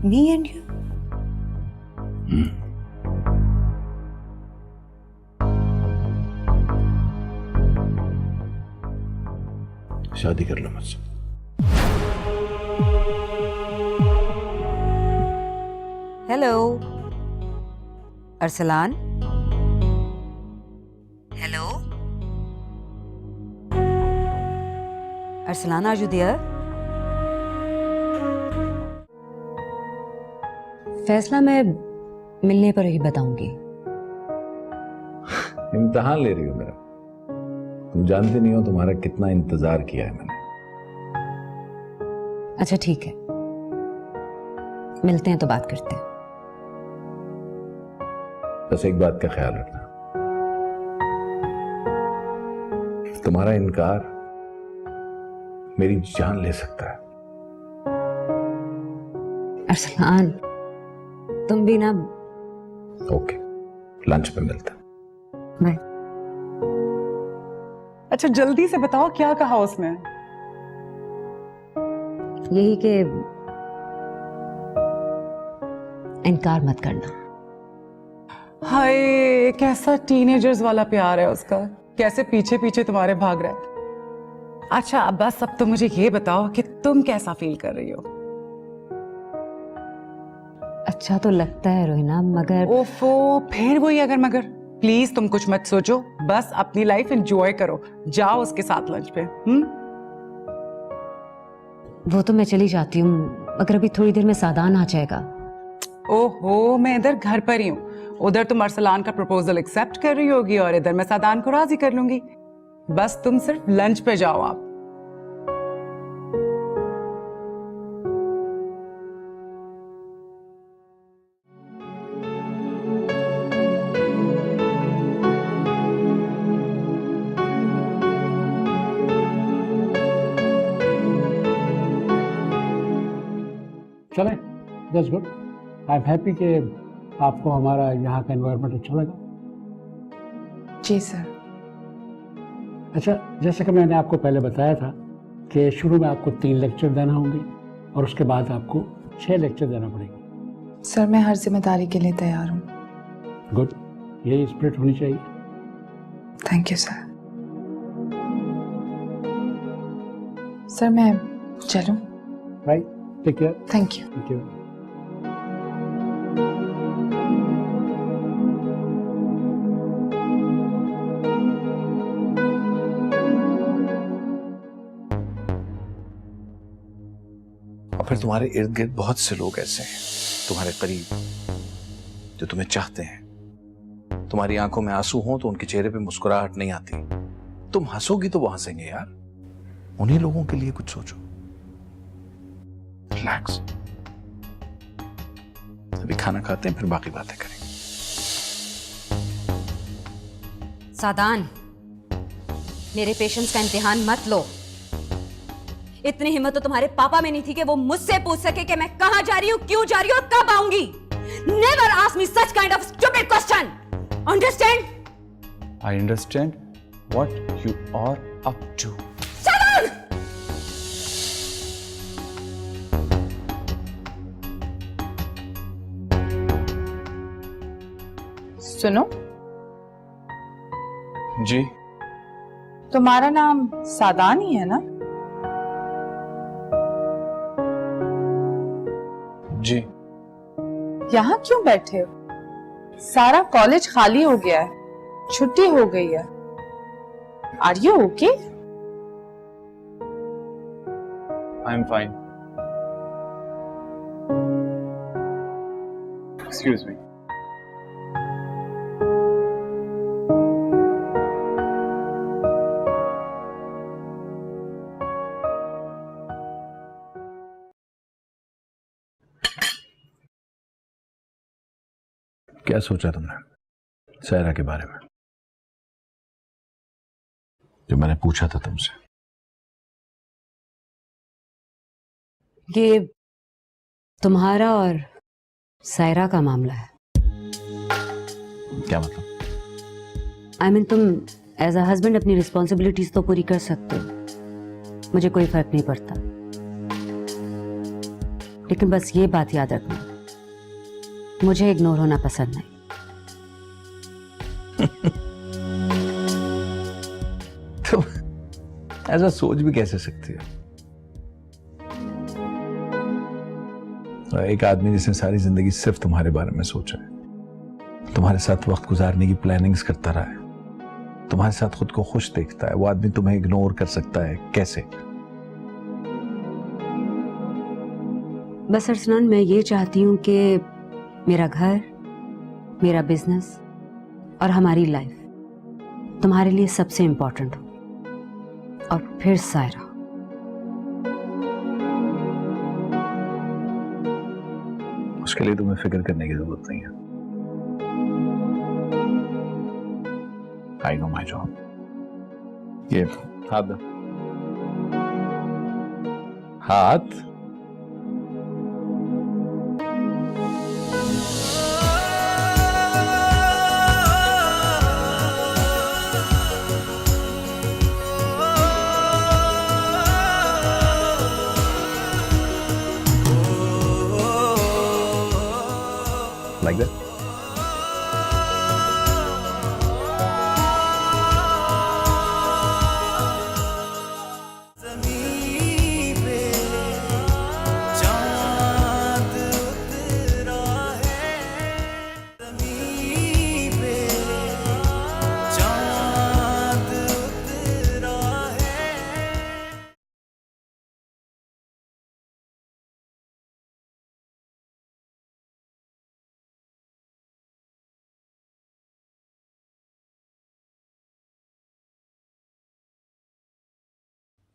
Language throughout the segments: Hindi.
Me and you? शादी कर लो मुझसे। Hello Arsalan. Hello Arsalan, are you there? फैसला मैं मिलने पर ही बताऊंगी। इम्तिहान ले रही हो मेरा? तुम जानते नहीं हो तुम्हारा कितना इंतजार किया है मैंने। अच्छा ठीक है, मिलते हैं तो बात करते हैं। बस एक बात का ख्याल रखना, तुम्हारा इनकार मेरी जान ले सकता है। अरसलान तुम भी ना। ओके, लंच पे मिलते हैं। बाय। अच्छा जल्दी से बताओ क्या कहा उसने? यही कि इनकार मत करना। हाय, कैसा टीनेजर्स वाला प्यार है उसका, कैसे पीछे पीछे तुम्हारे भाग रहा है। अच्छा अब बस, अब तो मुझे ये बताओ कि तुम कैसा फील कर रही हो? अच्छा तो लगता है रोहिना, मगर ओफो, फिर वही अगर मगर। प्लीज तुम कुछ मत सोचो, बस अपनी लाइफ एंजॉय करो। जाओ उसके साथ लंच पे। वो तो मैं चली जाती हूँ, मगर अभी थोड़ी देर में सादान आ जाएगा। ओहो, मैं इधर घर पर ही हूँ। उधर तुम अरसलान का प्रपोजल एक्सेप्ट कर रही होगी और इधर मैं सादान को राजी कर लूंगी। बस तुम सिर्फ लंच पे जाओ आप। चलें, that's good. I am happy कि आपको हमारा यहाँ का एनवायरनमेंट अच्छा लगा। जी सर। अच्छा, जैसे कि मैंने आपको पहले बताया था कि शुरू में आपको 3 लेक्चर देना होंगे और उसके बाद आपको 6 लेक्चर देना पड़ेगा। सर मैं हर जिम्मेदारी के लिए तैयार हूँ। गुड, यही स्पिरिट होनी चाहिए। Thank you sir. सर मैं चलूँ? Right, take care. Thank you. Thank you. और फिर तुम्हारे इर्द गिर्द बहुत से लोग ऐसे हैं तुम्हारे करीब जो तुम्हें चाहते हैं। तुम्हारी आंखों में आंसू हो तो उनके चेहरे पे मुस्कुराहट नहीं आती। तुम हंसोगी तो वो हंसेंगे यार। उन्हीं लोगों के लिए कुछ सोचो। रिलैक्स, अभी खाना खाते हैं फिर बाकी बातें करेंगे। सादान, मेरे पेशेंस का इम्तिहान मत लो। इतनी हिम्मत तो तुम्हारे पापा में नहीं थी कि वो मुझसे पूछ सके कि मैं कहां जा रही हूं, क्यों जा रही हूं, कब आऊंगी। Never ask me such kind of stupid question. Understand? I understand what you are up to. सुनो, जी, तुम्हारा नाम सादान ही है ना? जी। यहाँ क्यों बैठे हो? सारा कॉलेज खाली हो गया है, छुट्टी हो गई है। Are you okay? I am fine. Excuse me. क्या सोचा तुमने सायरा के बारे में जो मैंने पूछा था तुमसे? ये तुम्हारा और सायरा का मामला है। क्या मतलब? I mean, तुम एज अ हस्बैंड अपनी रिस्पॉन्सिबिलिटीज तो पूरी कर सकते हो, मुझे कोई फर्क नहीं पड़ता। लेकिन बस ये बात याद रखना, मुझे इग्नोर होना पसंद नहीं। तुम ऐसा सोच भी कैसे सकती हो? एक आदमी जिसने सारी जिंदगी सिर्फ तुम्हारे बारे में सोचा है, तुम्हारे साथ वक्त गुजारने की प्लानिंग्स करता रहा है, तुम्हारे साथ खुद को खुश देखता है, वो आदमी तुम्हें इग्नोर कर सकता है कैसे? बस अरसलान, मैं ये चाहती हूँ कि मेरा घर, मेरा बिजनेस और हमारी लाइफ तुम्हारे लिए सबसे इंपॉर्टेंट हो, और फिर सायरा। उसके लिए तुम्हें फिक्र करने की जरूरत नहीं है। I know my job. ये हाथ दो। हाथ। Like that?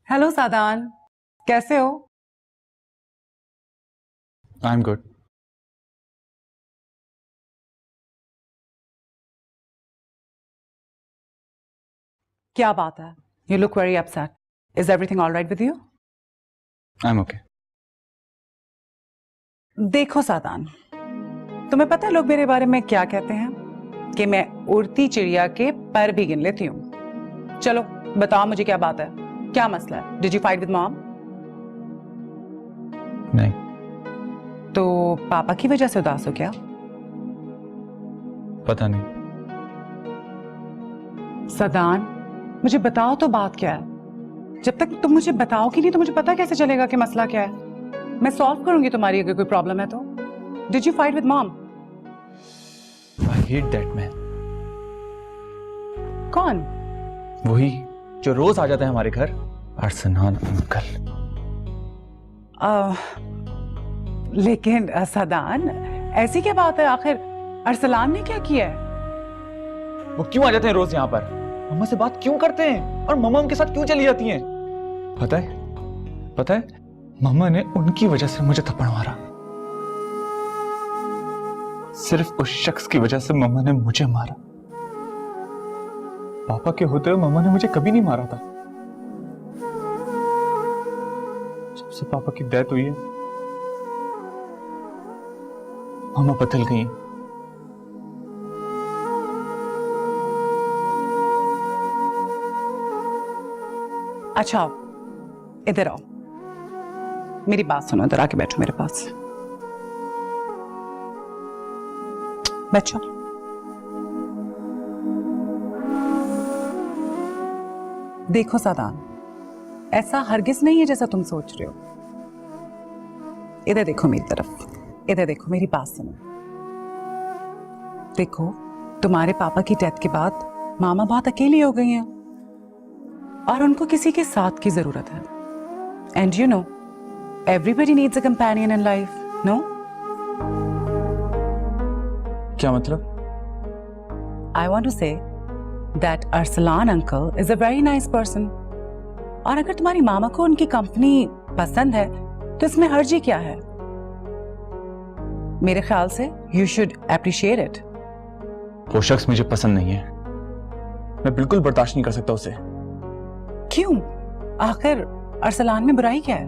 हेलो सादान, कैसे हो? I'm good. क्या बात है? You look very upset. Is everything all right with you? I'm okay. देखो सादान, तुम्हें पता है लोग मेरे बारे में क्या कहते हैं? कि मैं उड़ती चिड़िया के पर भी गिन लेती हूँ। चलो बताओ मुझे क्या बात है, क्या मसला है? Did you fight with mom? नहीं। तो पापा की वजह से उदास हो क्या? पता नहीं। सदान, मुझे बताओ तो बात क्या है? जब तक तुम मुझे बताओगी नहीं तो मुझे पता कैसे चलेगा कि मसला क्या है? मैं सॉल्व करूंगी तुम्हारी अगर कोई प्रॉब्लम है तो। Did you fight with mom? I hate that man. कौन? वही जो रोज आ जाता है हमारे घर, अरसलान अंकल। लेकिन सदान, ऐसी क्या बात है? आखिर अरसलान ने क्या किया है? वो क्यों आ जाते हैं रोज यहाँ पर? मम्मा से बात क्यों करते हैं? और मम्मा उनके साथ क्यों चली जाती हैं? पता है मम्मा ने उनकी वजह से मुझे थप्पड़ मारा। सिर्फ उस शख्स की वजह से मम्मा ने मुझे मारा। पापा के होते हुए मम्मा ने मुझे कभी नहीं मारा था। जब से पापा की डेथ हुई है मम्मा बदल गई। अच्छा, इधर आओ, मेरी बात सुनो, इधर आके बैठो मेरे पास। बैठो। देखो सादान, ऐसा हरगिज नहीं है जैसा तुम सोच रहे हो। इधर देखो मेरी तरफ, इधर देखो, मेरी बात सुनो। देखो, तुम्हारे पापा की डेथ के बाद मामा बहुत अकेली हो गई हैं और उनको किसी के साथ की जरूरत है। And you know, everybody needs a companion in life, no? क्या मतलब? I want to say that Arsalan uncle is a very nice person. और अगर तुम्हारी मामा को उनकी कंपनी पसंद है तो इसमें हर्जी क्या है? मेरे ख्याल से you should appreciate it. वो शख्स मुझे पसंद नहीं है, मैं बिल्कुल बर्दाश्त नहीं कर सकता उसे। क्यों? आखिर अरसलान में बुराई क्या है?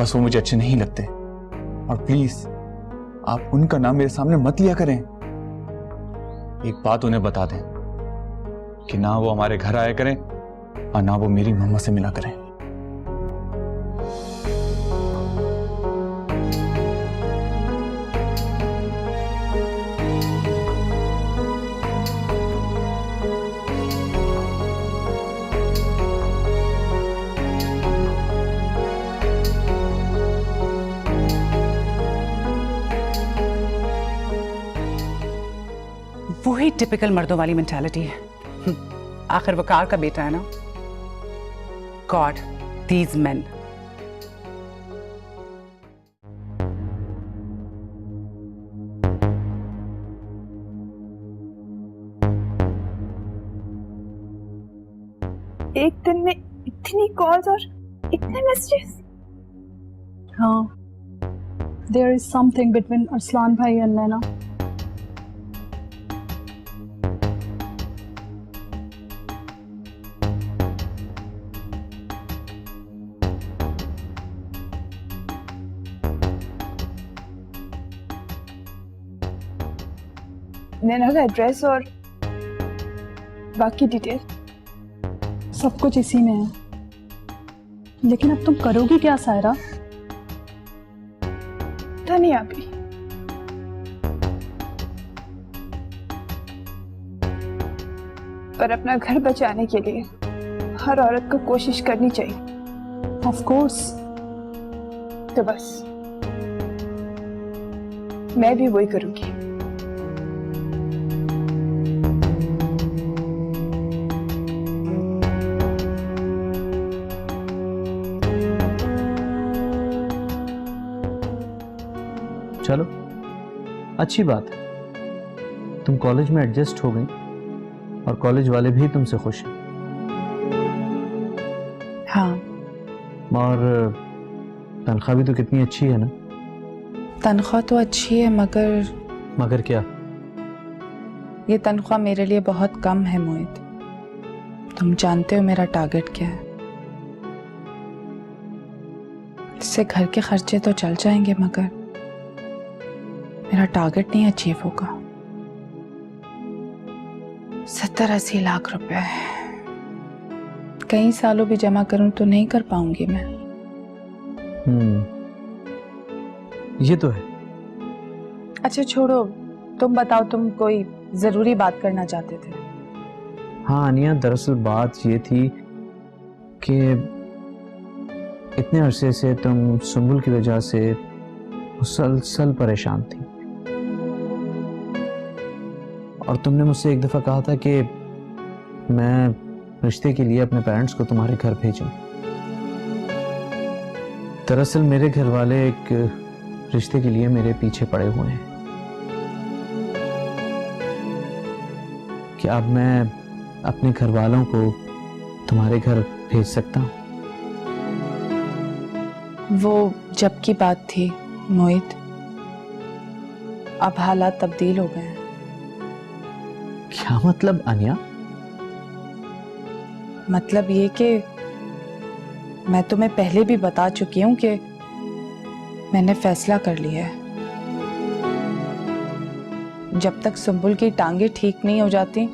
बस वो मुझे अच्छे नहीं लगते। और प्लीज आप उनका नाम मेरे सामने मत लिया करें। एक बात उन्हें बता दें कि ना वो हमारे घर आया करें और ना वो मेरी मम्मा से मिला करें। वही टिपिकल मर्दों वाली मेंटालिटी है। आखिर वकार का बेटा है ना। God, these men. एक दिन में इतनी कॉल्स और इतने मैसेजेस। हाँ, there is something between Arsalan भाई एंड नैना। नैना का एड्रेस और बाकी डिटेल सब कुछ इसी में है। लेकिन अब तुम करोगी क्या सायरा? पता नहीं अभी। पर अपना घर बचाने के लिए हर औरत को कोशिश करनी चाहिए। Of course. तो बस मैं भी वही करूंगी। चलो, अच्छी बात है, तुम कॉलेज में एडजस्ट हो गई और कॉलेज वाले भी तुमसे खुश हैं। हाँ, और तनख्वाह भी तो कितनी अच्छी है ना। तनख्वाह तो अच्छी है मगर क्या? ये तनख्वाह मेरे लिए बहुत कम है मोहित। तुम जानते हो मेरा टारगेट क्या है। इससे घर के खर्चे तो चल जाएंगे मगर मेरा टारगेट नहीं अचीव होगा। 70-80 लाख रुपए कई सालों भी जमा करूं तो नहीं कर पाऊंगी मैं। ये तो है। अच्छा छोड़ो, तुम बताओ, तुम कोई जरूरी बात करना चाहते थे। हाँ अनिया, दरअसल बात ये थी कि इतने अरसे से तुम सुंबुल की वजह से मुसलसल परेशान थी और तुमने मुझसे एक दफा कहा था कि मैं रिश्ते के लिए अपने पेरेंट्स को तुम्हारे घर भेजूं। दरअसल मेरे घर वाले एक रिश्ते के लिए मेरे पीछे पड़े हुए हैं कि अब मैं अपने घर वालों को तुम्हारे घर भेज सकता हूं। वो जब की बात थी मोहित, अब हालात तब्दील हो गए हैं। क्या मतलब अनिया? मतलब ये कि मैं तुम्हें पहले भी बता चुकी हूं कि मैंने फैसला कर लिया है। जब तक सुंबुल की टांगे ठीक नहीं हो जाती,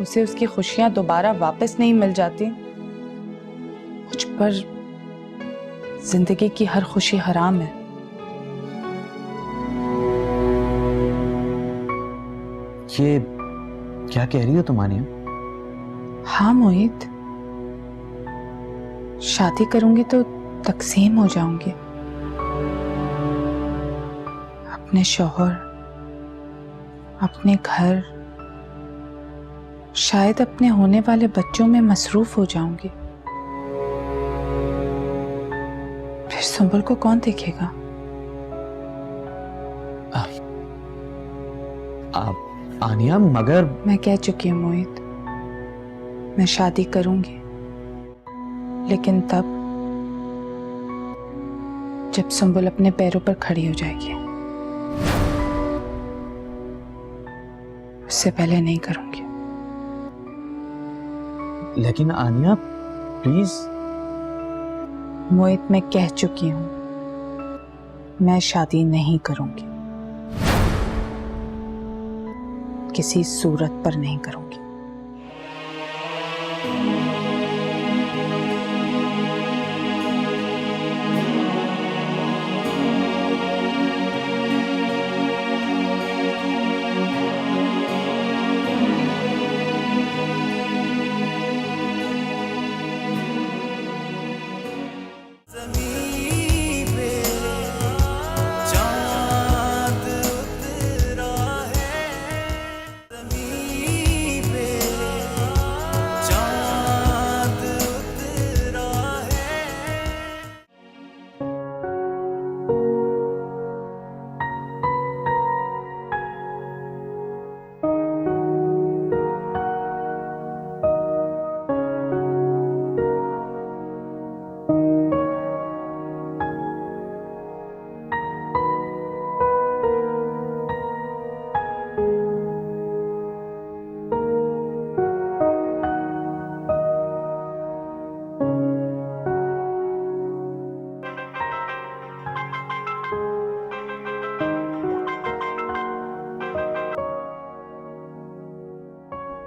उसे उसकी खुशियां दोबारा वापस नहीं मिल जाती, मुझ पर जिंदगी की हर खुशी हराम है। ये क्या कह रही हो तुम अनिया? हाँ मोहित, शादी करूंगी तो तकसीम हो जाऊंगी। अपने शौहर, अपने घर, शायद अपने होने वाले बच्चों में मसरूफ हो जाऊंगी। फिर सुंबुल को कौन देखेगा? आनिया मगर मैं कह चुकी हूँ मोहित, मैं शादी करूंगी, लेकिन तब जब सुंबुल अपने पैरों पर खड़ी हो जाएगी। उससे पहले नहीं करूंगी। लेकिन आनिया प्लीज। मोहित, मैं कह चुकी हूं, मैं शादी नहीं करूंगी, किसी सूरत पर नहीं करूंगी।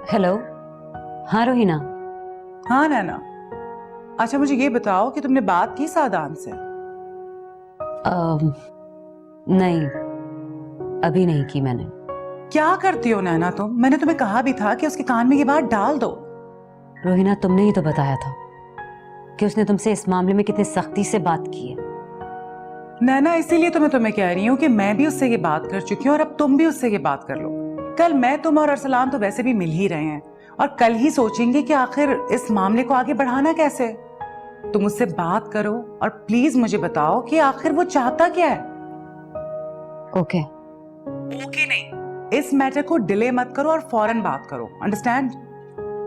हेलो। हाँ रोहिना। हाँ नैना, अच्छा मुझे ये बताओ कि तुमने बात की सादान से? नहीं, अभी नहीं की मैंने। क्या करती हो नैना तुम? मैंने तुम्हें कहा भी था कि उसके कान में ये बात डाल दो। रोहिना, तुमने ही तो बताया था कि उसने तुमसे इस मामले में कितनी सख्ती से बात की है। नैना इसीलिए तो मैं तुम्हें कह रही हूँ कि मैं भी उससे ये बात कर चुकी हूँ और अब तुम भी उससे ये बात कर लो। कल मैं, तुम और अरसलान तो वैसे भी मिल ही रहे हैं और कल ही सोचेंगे कि आखिर इस मामले को आगे बढ़ाना कैसे। तुम उससे बात करो और प्लीज मुझे बताओ कि आखिर वो चाहता क्या है। ओके। ओके नहीं, इस मैटर को डिले मत करो और फौरन बात करो, अंडरस्टैंड?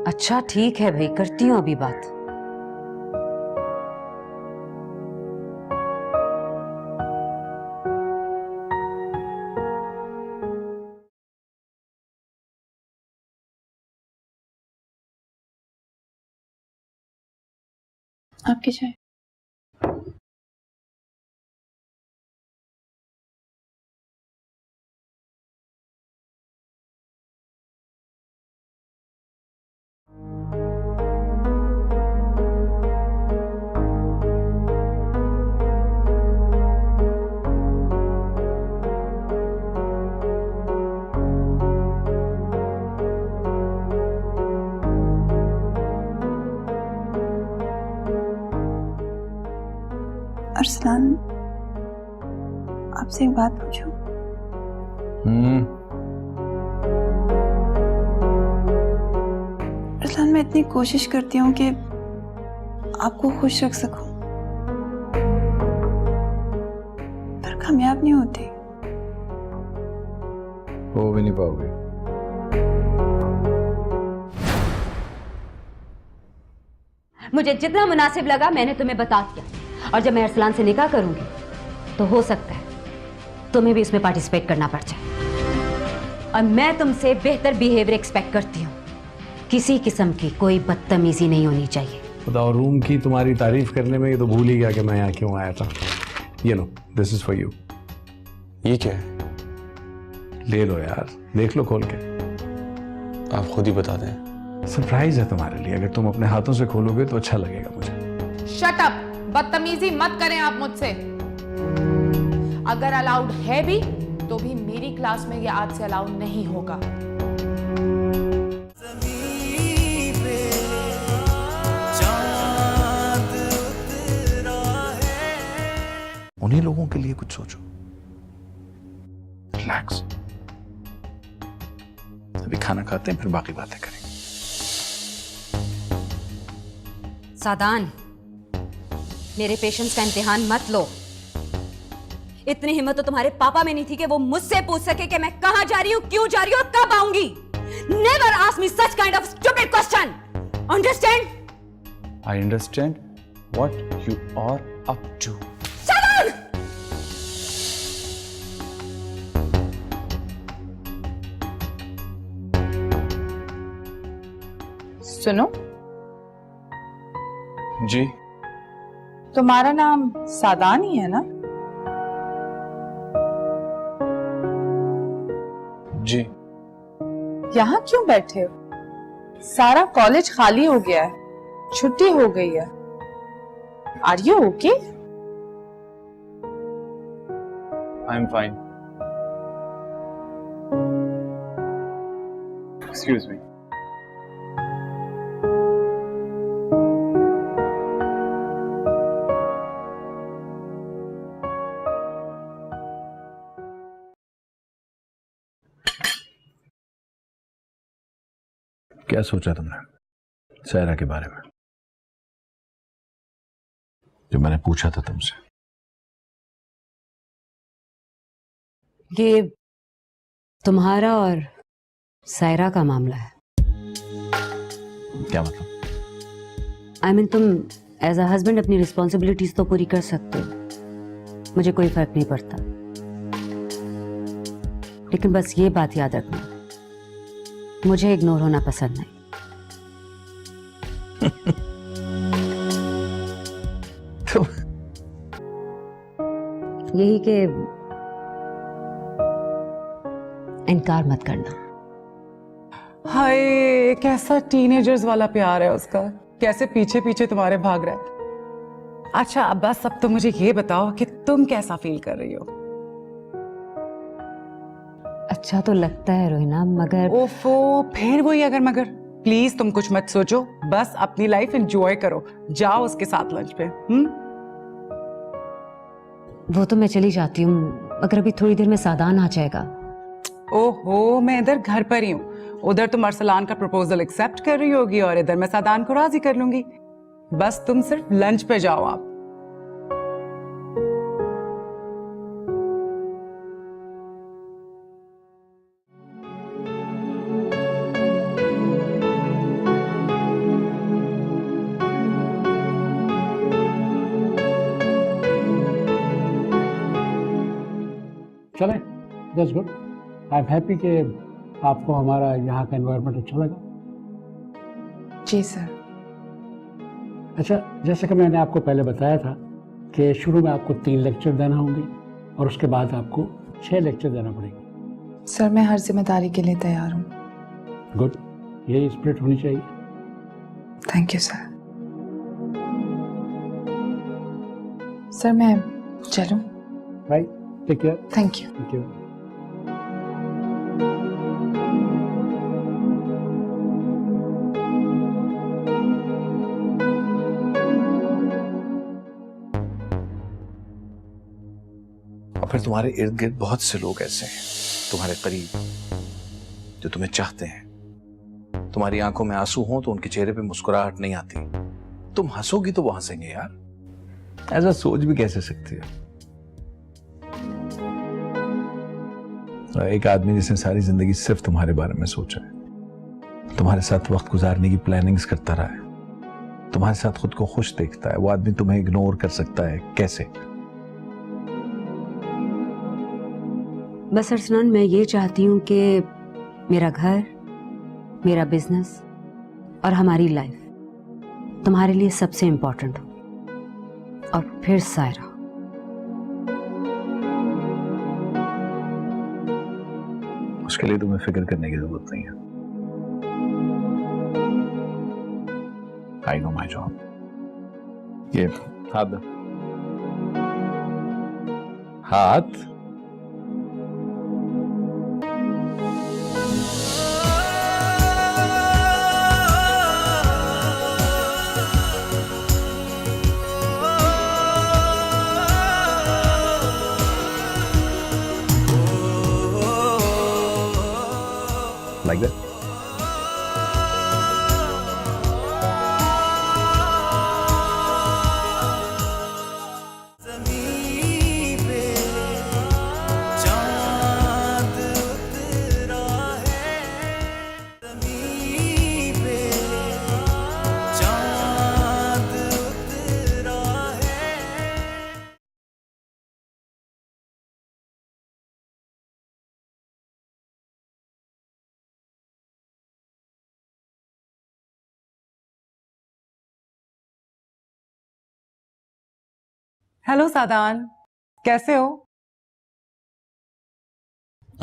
अच्छा ठीक है भाई, करती हूँ अभी बात। आपकी चाय। अरसलान, आपसे एक बात पूछूं? अरसलान, मैं इतनी कोशिश करती हूँ कि आपको खुश रख सकूं, पर कामयाब नहीं होती। हो भी नहीं पाओगे। मुझे जितना मुनासिब लगा मैंने तुम्हें बता दिया, और जब मैं अरसलान से निकाह करूंगी तो हो सकता है तुम्हें भी इसमें पार्टिसिपेट करना पड़ जाए। और मैं तुमसे बेहतर बिहेवियर एक्सपेक्ट करती हूँ। किसी किस्म की कोई बदतमीजी नहीं होनी चाहिए। बताओ, रूम की तुम्हारी तारीफ करने में ये तो भूल ही गया कि मैं यहाँ क्यों आया था। ये लो, दिस इज फॉर यू। ये क्या है? ले लो यार, देख लो खोल के। आप खुद ही बता दें। सरप्राइज है तुम्हारे लिए, अगर तुम अपने हाथों से खोलोगे तो अच्छा लगेगा मुझे। शट अप, बदतमीजी मत करें आप मुझसे। अगर अलाउड है भी तो भी मेरी क्लास में ये आज से अलाउड नहीं होगा। उन्हीं लोगों के लिए कुछ सोचो। रिलैक्स, अभी खाना खाते हैं फिर बाकी बातें करेंगे। सादान, मेरे पेशेंस का इम्तिहान मत लो। इतनी हिम्मत तो तुम्हारे पापा में नहीं थी कि वो मुझसे पूछ सके कि मैं कहां जा रही हूं, क्यों जा रही हूं, कब आऊंगी। Never ask me such kind of stupid question, understand? I understand what you are up to. सुनो, जी, तुम्हारा नाम सादान ही है ना? जी। यहाँ क्यों बैठे हो? सारा कॉलेज खाली हो गया है, छुट्टी हो गई है। Are you okay? I'm fine. Excuse me. क्या सोचा तुमने सायरा के बारे में, जो मैंने पूछा था तुमसे? ये तुम्हारा और सायरा का मामला है। क्या मतलब? आई मीन, तुम एज अ हस्बैंड अपनी रिस्पॉन्सिबिलिटीज तो पूरी कर सकते हो, मुझे कोई फर्क नहीं पड़ता। लेकिन बस ये बात याद रखना, मुझे इग्नोर होना पसंद नहीं। तो यही कि इनकार मत करना। हाय कैसा टीनेजर्स वाला प्यार है उसका, कैसे पीछे पीछे तुम्हारे भाग रहा है। अच्छा अब बस अब तो मुझे ये बताओ कि तुम कैसा फील कर रही हो। अच्छा तो लगता है रोहिना, मगर ओफो फिर वही अगर मगर। प्लीज तुम कुछ मत सोचो, बस अपनी लाइफ एंजॉय करो। जाओ उसके साथ लंच पे। वो तो मैं चली जाती हूँ, मगर अभी थोड़ी देर में सादान आ जाएगा। ओहो मैं इधर घर पर ही हूँ, उधर तुम अरसलान का प्रपोजल एक्सेप्ट कर रही होगी और इधर मैं सादान को राजी कर लूंगी। बस तुम सिर्फ लंच पे जाओ आप। चलें, that's good. I am happy कि आपको हमारा यहाँ का एनवायरनमेंट अच्छा लगा। जी सर। अच्छा, जैसे कि मैंने आपको पहले बताया था कि शुरू में आपको 3 लेक्चर देना होंगे और उसके बाद आपको 6 लेक्चर देना पड़ेंगे। सर मैं हर जिम्मेदारी के लिए तैयार हूँ। गुड, यही स्पिरिट होनी चाहिए। Thank you sir. सर मैं चलूँ? Right, take care. Thank you. Thank you. और फिर तुम्हारे इर्द गिर्द बहुत से लोग ऐसे हैं तुम्हारे करीब जो तुम्हें चाहते हैं। तुम्हारी आंखों में आंसू हो तो उनके चेहरे पे मुस्कुराहट नहीं आती। तुम हंसोगी तो वो हंसेंगे यार। ऐसा सोच भी कैसे सकती है एक आदमी जिसने सारी जिंदगी सिर्फ तुम्हारे बारे में सोचा है, तुम्हारे साथ वक्त गुजारने की प्लानिंग्स करता रहा है, तुम्हारे साथ खुद को खुश देखता है, वो आदमी तुम्हें इग्नोर कर सकता है कैसे? बस अरसलान मैं ये चाहती हूँ कि मेरा घर, मेरा बिजनेस और हमारी लाइफ तुम्हारे लिए सबसे इंपॉर्टेंट हो, और फिर सायरा। उसके लिए तुम्हें फिक्र करने की जरूरत नहीं है। I know my job. ये हाथ दो। हाथ। Like that? हेलो सादान, कैसे हो?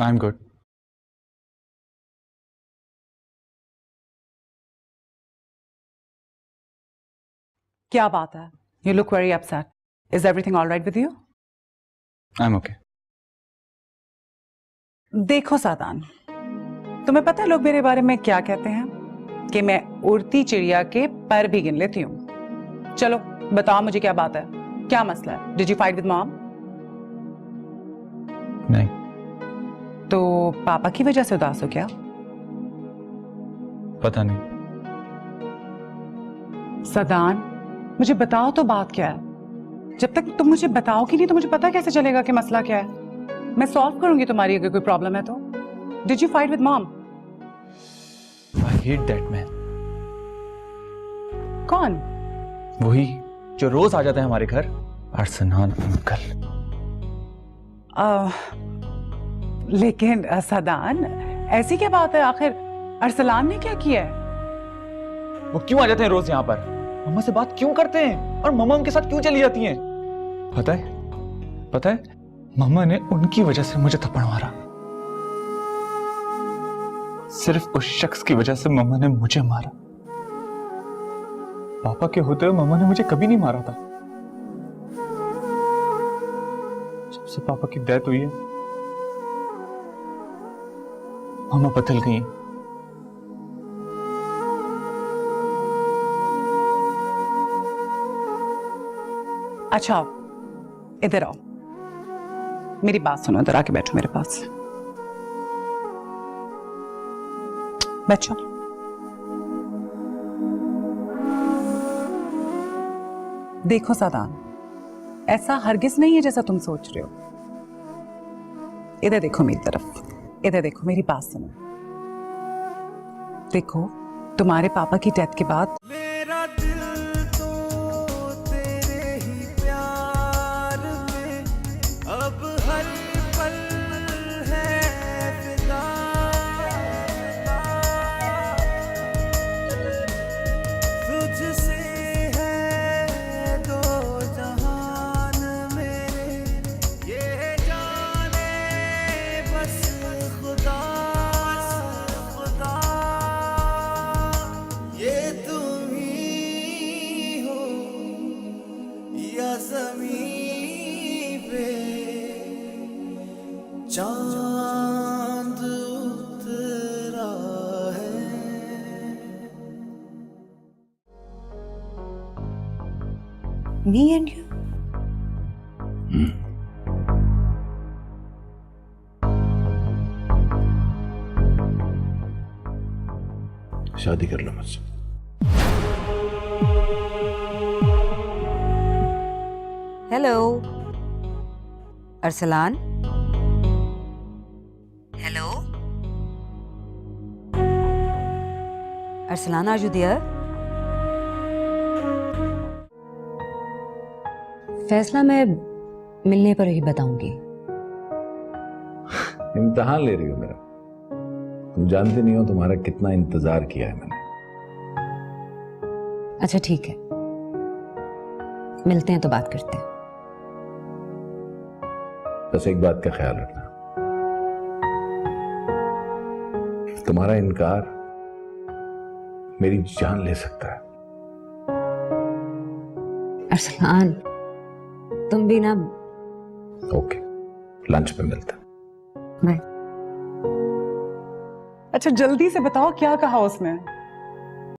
I am good. क्या बात है? You look very upset. Is everything all right with you? I am okay. देखो सादान, तुम्हें पता है लोग मेरे बारे में क्या कहते हैं? कि मैं उड़ती चिड़िया के पर भी गिन लेती हूँ। चलो बताओ मुझे क्या बात है, क्या मसला है? Did you fight with mom? नहीं। तो पापा की वजह से उदास हो क्या? पता नहीं। सदान मुझे बताओ तो बात क्या है। जब तक तुम मुझे बताओगी नहीं तो मुझे पता कैसे चलेगा कि मसला क्या है। मैं सॉल्व करूंगी तुम्हारी अगर कोई प्रॉब्लम है तो। Did you fight with mom? I hate that man. कौन? वही जो रोज आ जाता है हमारे घर, अरसलान अंकल। लेकिन सदान ऐसी क्या बात है, आखिर अरसलान ने क्या किया है? वो क्यों आ जाते हैं रोज यहाँ पर? मम्मा से बात क्यों करते हैं और मम्मा उनके साथ क्यों चली जाती हैं? पता है मम्मा ने उनकी वजह से मुझे थप्पड़ मारा। सिर्फ उस शख्स की वजह से मम्मा ने मुझे मारा। पापा के होते हुए मम्मा ने मुझे कभी नहीं मारा था। जब से पापा की डेथ हुई है मम्मा बदल गई। अच्छा इधर आओ, मेरी बात सुनो, इधर आके बैठो मेरे पास। बैठो। देखो सादान, ऐसा हरगिज नहीं है जैसा तुम सोच रहे हो। इधर देखो मेरी तरफ, इधर देखो, मेरी बात सुनो। देखो, तुम्हारे पापा की डेथ के बाद मेरा दिल तो तेरे ही प्यार में अब हर पल है फिदा। तुझसे है दो जहान मेरे, ये जाने बस खुदा। ये तुम ही हो या ज़मीं पे चांद उतरा है। Me and you? शादी कर लो मुझसे। Hello Arsalan. Hello Arsalan, are you there? फैसला मैं मिलने पर ही बताऊंगी। इम्तिहान ले रही हो मेरा? तुम जानते नहीं हो तुम्हारा कितना इंतजार किया है मैंने। अच्छा ठीक है, मिलते हैं तो बात करते हैं। बस एक बात का ख्याल रखना, तुम्हारा इनकार मेरी जान ले सकता है। अरसलान तुम भी ना। ओके, लंच पे मिलते हैं। अच्छा जल्दी से बताओ क्या कहा उसने?